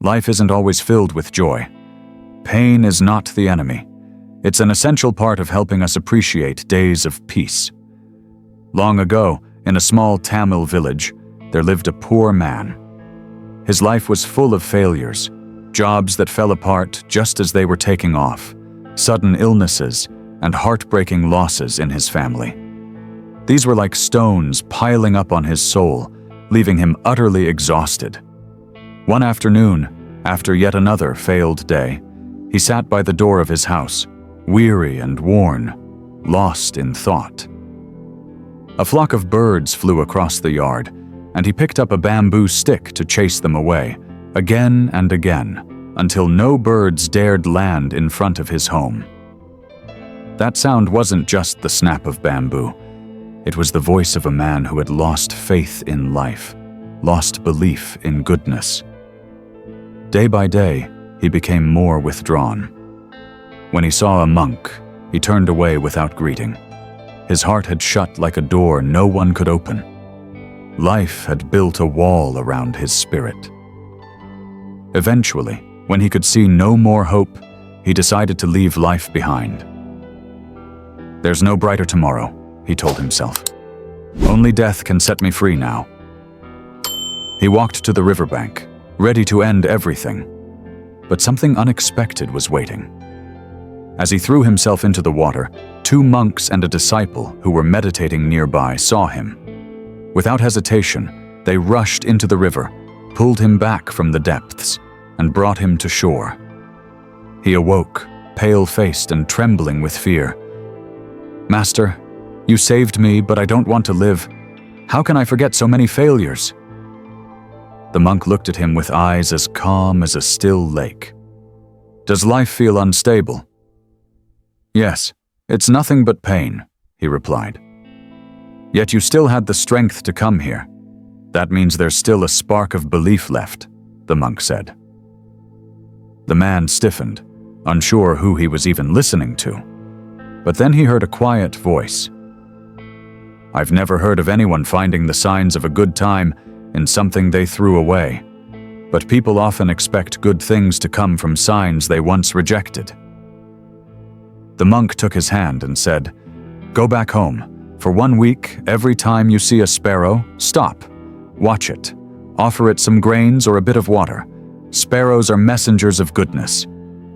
Life isn't always filled with joy. Pain is not the enemy. It's an essential part of helping us appreciate days of peace. Long ago, in a small Tamil village, there lived a poor man. His life was full of failures, jobs that fell apart just as they were taking off, sudden illnesses, and heartbreaking losses in his family. These were like stones piling up on his soul, leaving him utterly exhausted. One afternoon, after yet another failed day, he sat by the door of his house, weary and worn, lost in thought. A flock of birds flew across the yard, and he picked up a bamboo stick to chase them away, again and again, until no birds dared land in front of his home. That sound wasn't just the snap of bamboo. It was the voice of a man who had lost faith in life, lost belief in goodness. Day by day, he became more withdrawn. When he saw a monk, he turned away without greeting. His heart had shut like a door no one could open. Life had built a wall around his spirit. Eventually, when he could see no more hope, he decided to leave life behind. "There's no brighter tomorrow," he told himself. "Only death can set me free now." He walked to the riverbank, ready to end everything. But something unexpected was waiting. As he threw himself into the water, 2 monks and a disciple who were meditating nearby saw him. Without hesitation, they rushed into the river, pulled him back from the depths, and brought him to shore. He awoke, pale-faced and trembling with fear. "Master, you saved me, but I don't want to live. How can I forget so many failures?" The monk looked at him with eyes as calm as a still lake. "Does life feel unstable?" "Yes, it's nothing but pain," he replied. "Yet you still had the strength to come here. That means there's still a spark of belief left," the monk said. The man stiffened, unsure who he was even listening to. But then he heard a quiet voice. "I've never heard of anyone finding the signs of a good time in something they threw away. But people often expect good things to come from signs they once rejected." The monk took his hand and said, "Go back home. For 1 week, every time you see a sparrow, stop. Watch it. Offer it some grains or a bit of water. Sparrows are messengers of goodness.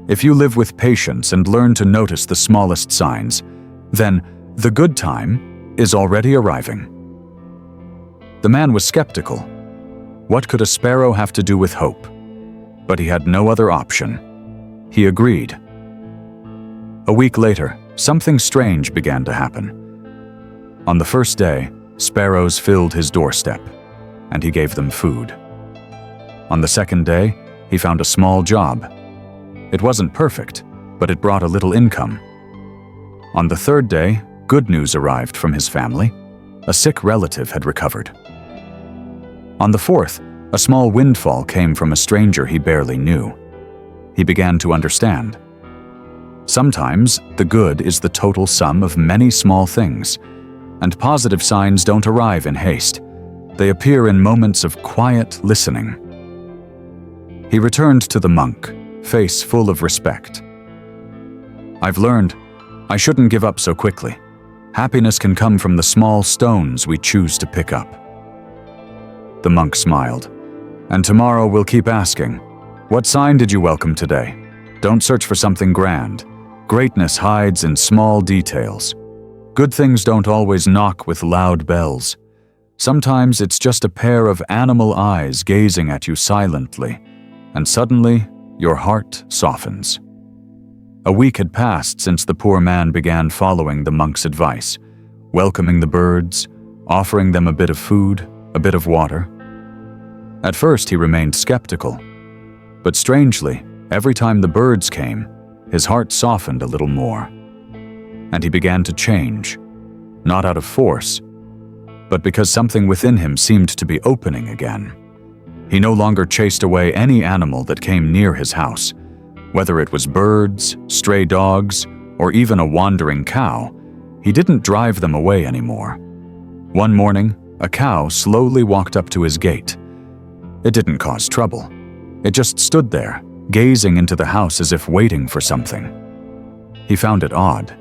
If you live with patience and learn to notice the smallest signs, then the good time is already arriving." The man was skeptical. What could a sparrow have to do with hope? But he had no other option. He agreed. A week later, something strange began to happen. On the first day, sparrows filled his doorstep, and he gave them food. On the second day, he found a small job. It wasn't perfect, but it brought a little income. On the third day, good news arrived from his family. A sick relative had recovered. On the fourth, a small windfall came from a stranger he barely knew. He began to understand. Sometimes, the good is the total sum of many small things, and positive signs don't arrive in haste. They appear in moments of quiet listening. He returned to the monk, face full of respect. "I've learned I shouldn't give up so quickly. Happiness can come from the small stones we choose to pick up." The monk smiled. "And tomorrow we'll keep asking, what sign did you welcome today? Don't search for something grand. Greatness hides in small details. Good things don't always knock with loud bells. Sometimes it's just a pair of animal eyes gazing at you silently, and suddenly your heart softens." A week had passed since the poor man began following the monk's advice, welcoming the birds, offering them a bit of food, a bit of water. At first he remained skeptical, but strangely, every time the birds came, his heart softened a little more. And he began to change, not out of force, but because something within him seemed to be opening again. He no longer chased away any animal that came near his house. Whether it was birds, stray dogs, or even a wandering cow, he didn't drive them away anymore. One morning, a cow slowly walked up to his gate. It didn't cause trouble. It just stood there, gazing into the house as if waiting for something. He found it odd,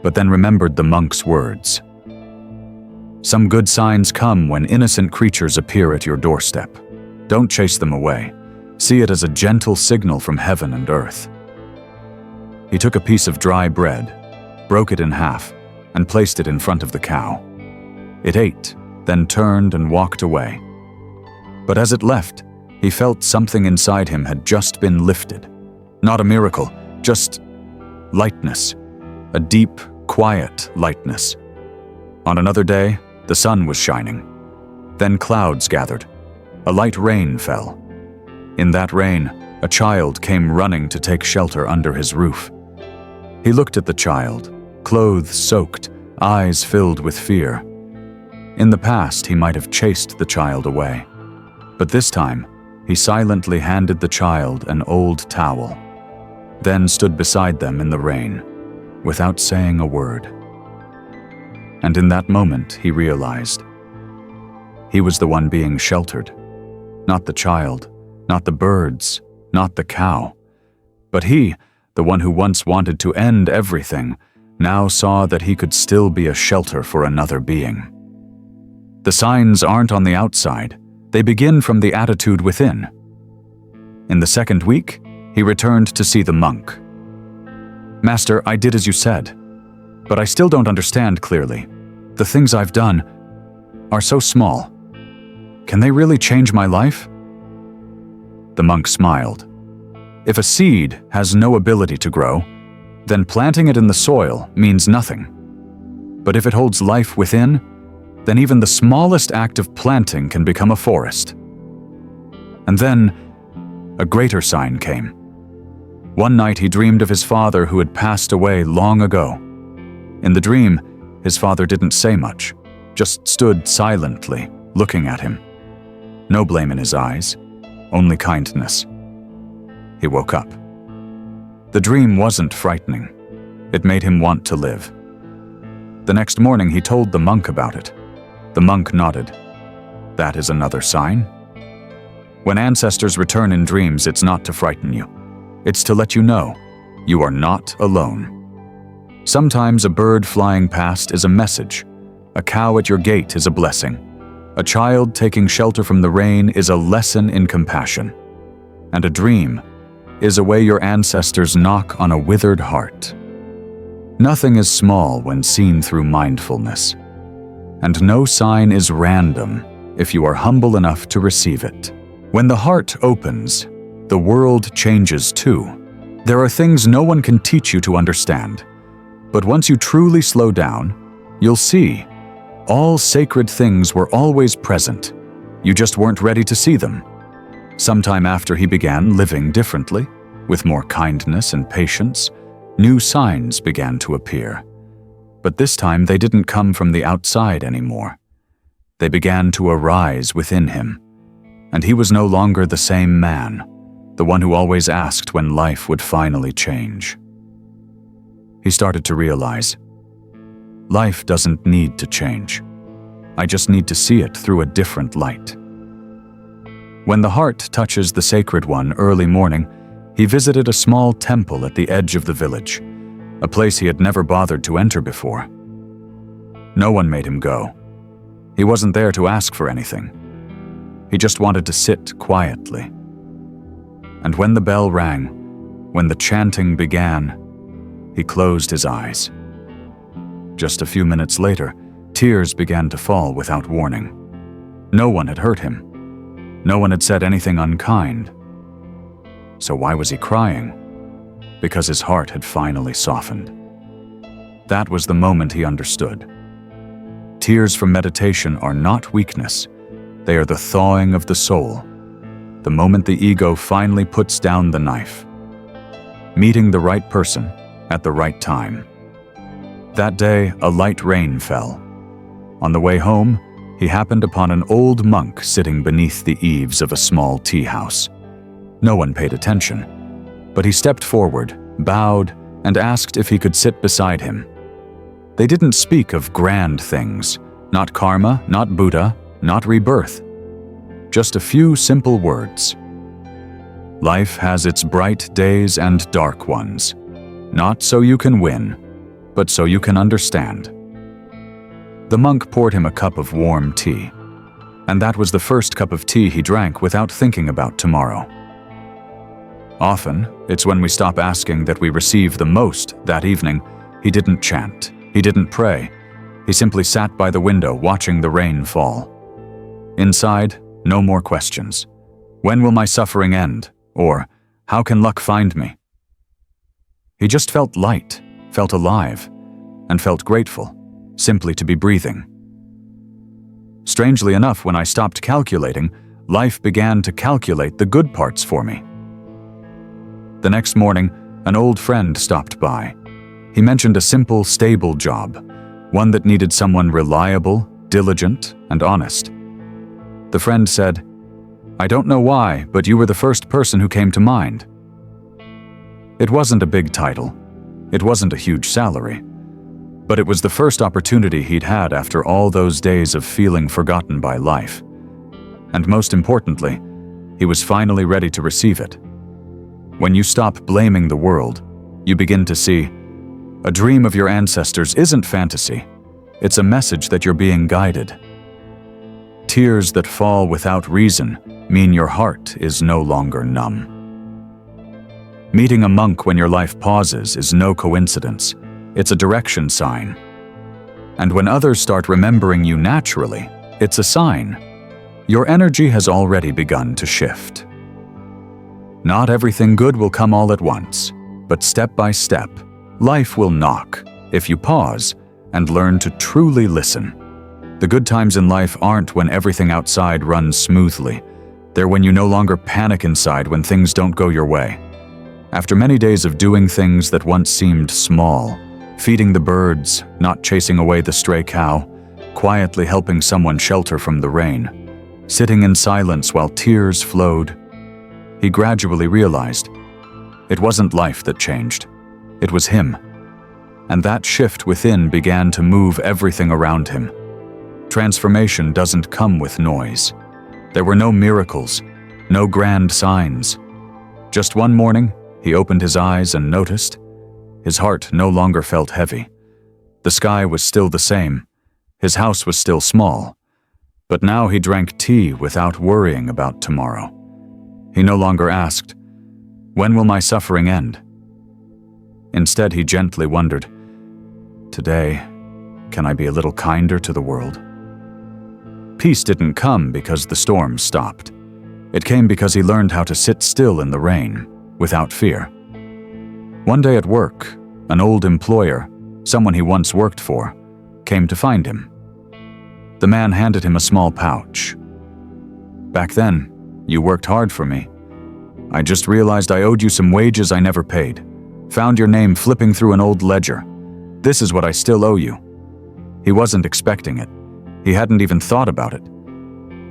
but then remembered the monk's words. Some good signs come when innocent creatures appear at your doorstep. Don't chase them away. See it as a gentle signal from heaven and earth. He took a piece of dry bread, broke it in half, and placed it in front of the cow. It ate, then turned and walked away. But as it left, he felt something inside him had just been lifted. Not a miracle, just lightness. A deep, quiet lightness. On another day, the sun was shining. Then clouds gathered. A light rain fell. In that rain, a child came running to take shelter under his roof. He looked at the child, clothes soaked, eyes filled with fear. In the past, he might have chased the child away. But this time, he silently handed the child an old towel, then stood beside them in the rain, without saying a word. And in that moment, he realized he was the one being sheltered, not the child, not the birds, not the cow, but he, the one who once wanted to end everything, now saw that he could still be a shelter for another being. The signs aren't on the outside, they begin from the attitude within. In the second week, he returned to see the monk. "Master, I did as you said, but I still don't understand clearly. The things I've done are so small. Can they really change my life?" The monk smiled. If a seed has no ability to grow, then planting it in the soil means nothing. But if it holds life within, then even the smallest act of planting can become a forest. And then, a greater sign came. One night he dreamed of his father who had passed away long ago. In the dream, his father didn't say much, just stood silently, looking at him. No blame in his eyes, only kindness. He woke up. The dream wasn't frightening. It made him want to live. The next morning he told the monk about it. The monk nodded. That is another sign. When ancestors return in dreams, it's not to frighten you. It's to let you know you are not alone. Sometimes a bird flying past is a message. A cow at your gate is a blessing. A child taking shelter from the rain is a lesson in compassion. And a dream is a way your ancestors knock on a withered heart. Nothing is small when seen through mindfulness. And no sign is random if you are humble enough to receive it. When the heart opens, the world changes too. There are things no one can teach you to understand. But once you truly slow down, you'll see all sacred things were always present. You just weren't ready to see them. Sometime after he began living differently, with more kindness and patience, new signs began to appear. But this time they didn't come from the outside anymore. They began to arise within him. And he was no longer the same man, the one who always asked when life would finally change. He started to realize, life doesn't need to change. I just need to see it through a different light. When the heart touches the sacred one early morning, he visited a small temple at the edge of the village, a place he had never bothered to enter before. No one made him go. He wasn't there to ask for anything. He just wanted to sit quietly. And when the bell rang, when the chanting began, he closed his eyes. Just a few minutes later, tears began to fall without warning. No one had hurt him. No one had said anything unkind. So why was he crying? Because his heart had finally softened. That was the moment he understood. Tears from meditation are not weakness. They are the thawing of the soul, the moment the ego finally puts down the knife. Meeting the right person at the right time. That day, a light rain fell. On the way home, he happened upon an old monk sitting beneath the eaves of a small tea house. No one paid attention, but he stepped forward, bowed, and asked if he could sit beside him. They didn't speak of grand things, not karma, not Buddha, not rebirth. Just a few simple words. Life has its bright days and dark ones. Not so you can win, but so you can understand. The monk poured him a cup of warm tea, and that was the first cup of tea he drank without thinking about tomorrow. Often, it's when we stop asking that we receive the most. That evening, he didn't chant, he didn't pray. He simply sat by the window watching the rain fall. Inside, no more questions. When will my suffering end? Or, how can luck find me? He just felt light, felt alive, and felt grateful, simply to be breathing. Strangely enough, when I stopped calculating, life began to calculate the good parts for me. The next morning, an old friend stopped by. He mentioned a simple, stable job, one that needed someone reliable, diligent, and honest. The friend said, "I don't know why, but you were the first person who came to mind." It wasn't a big title. It wasn't a huge salary. But it was the first opportunity he'd had after all those days of feeling forgotten by life. And most importantly, he was finally ready to receive it. When you stop blaming the world, you begin to see, a dream of your ancestors isn't fantasy. It's a message that you're being guided. Tears that fall without reason mean your heart is no longer numb. Meeting a monk when your life pauses is no coincidence. It's a direction sign. And when others start remembering you naturally, it's a sign. Your energy has already begun to shift. Not everything good will come all at once, but step by step, life will knock if you pause and learn to truly listen. The good times in life aren't when everything outside runs smoothly. They're when you no longer panic inside when things don't go your way. After many days of doing things that once seemed small, feeding the birds, not chasing away the stray cow, quietly helping someone shelter from the rain, sitting in silence while tears flowed, he gradually realized it wasn't life that changed, it was him. And that shift within began to move everything around him. Transformation doesn't come with noise. There were no miracles, no grand signs. Just one morning, he opened his eyes and noticed his heart no longer felt heavy. The sky was still the same. His house was still small. But now he drank tea without worrying about tomorrow. He no longer asked, "When will my suffering end?" Instead, he gently wondered, "Today, can I be a little kinder to the world?" Peace didn't come because the storm stopped. It came because he learned how to sit still in the rain, without fear. One day at work, an old employer, someone he once worked for, came to find him. The man handed him a small pouch. "Back then, you worked hard for me. I just realized I owed you some wages I never paid. Found your name flipping through an old ledger. This is what I still owe you." He wasn't expecting it. He hadn't even thought about it.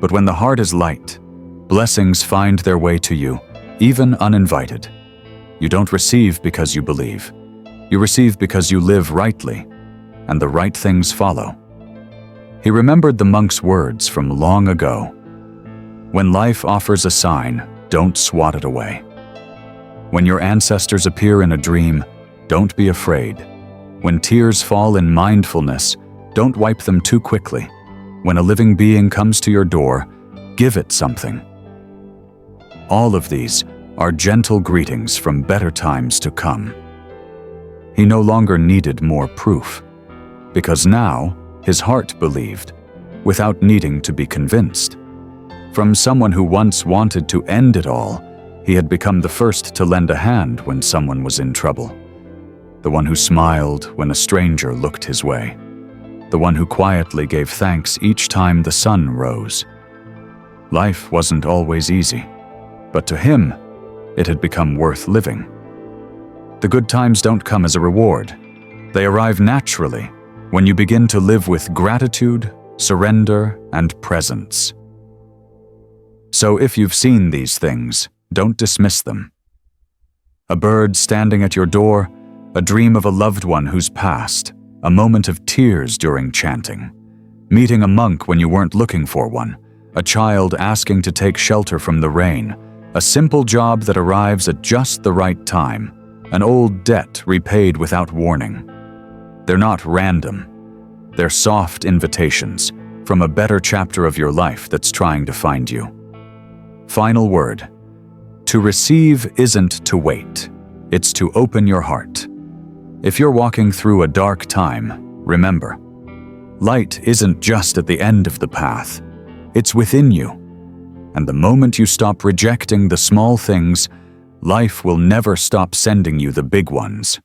But when the heart is light, blessings find their way to you, even uninvited. You don't receive because you believe. You receive because you live rightly, and the right things follow. He remembered the monk's words from long ago. When life offers a sign, don't swat it away. When your ancestors appear in a dream, don't be afraid. When tears fall in mindfulness, don't wipe them too quickly. When a living being comes to your door, give it something. All of these are gentle greetings from better times to come. He no longer needed more proof, because now his heart believed, without needing to be convinced. From someone who once wanted to end it all, he had become the first to lend a hand when someone was in trouble. The one who smiled when a stranger looked his way. The one who quietly gave thanks each time the sun rose. Life wasn't always easy, but to him, it had become worth living. The good times don't come as a reward. They arrive naturally when you begin to live with gratitude, surrender, and presence. So if you've seen these things, don't dismiss them. A bird standing at your door, a dream of a loved one who's passed, a moment of tears during chanting, meeting a monk when you weren't looking for one, a child asking to take shelter from the rain, A simple job that arrives at just the right time, an old debt repaid without warning. They're not random. They're soft invitations from a better chapter of your life that's trying to find you. Final word. To receive isn't to wait. It's to open your heart. If you're walking through a dark time, remember, light isn't just at the end of the path. It's within you. And the moment you stop rejecting the small things, life will never stop sending you the big ones.